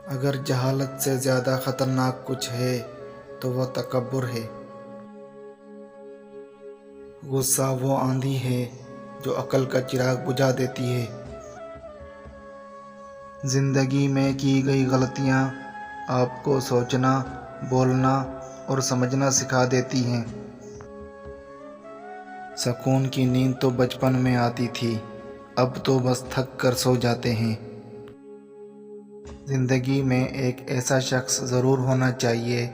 اگر جہالت سے زیادہ خطرناک کچھ ہے تو وہ تکبر ہے۔ غصہ وہ آندھی ہے جو عقل کا چراغ بجھا دیتی ہے۔ زندگی میں کی گئی غلطیاں آپ کو سوچنا، بولنا اور سمجھنا سکھا دیتی ہیں۔ سکون کی نیند تو بچپن میں آتی تھی، اب تو بس تھک کر سو جاتے ہیں۔ زندگی میں ایک ایسا شخص ضرور ہونا چاہیے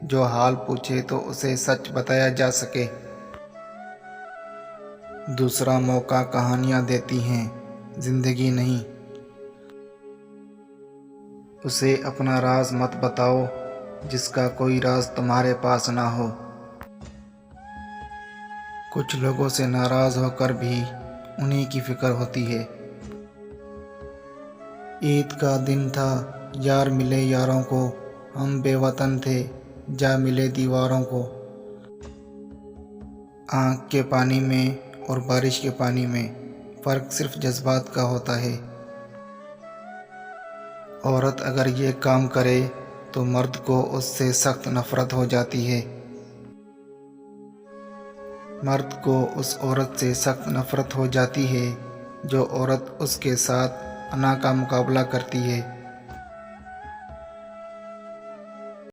جو حال پوچھے تو اسے سچ بتایا جا سکے۔ دوسرا موقع کہانیاں دیتی ہیں، زندگی نہیں۔ اسے اپنا راز مت بتاؤ جس کا کوئی راز تمہارے پاس نہ ہو۔ کچھ لوگوں سے ناراض ہو کر بھی انہی کی فکر ہوتی ہے۔ عید کا دن تھا، یار ملے یاروں کو، ہم بے وطن تھے، جا ملے دیواروں کو۔ آنکھ کے پانی میں اور بارش کے پانی میں فرق صرف جذبات کا ہوتا ہے۔ عورت اگر یہ کام کرے تو مرد کو اس سے سخت نفرت ہو جاتی ہے۔ مرد کو اس عورت سے سخت نفرت ہو جاتی ہے جو عورت اس کے ساتھ انا کا مقابلہ کرتی ہے۔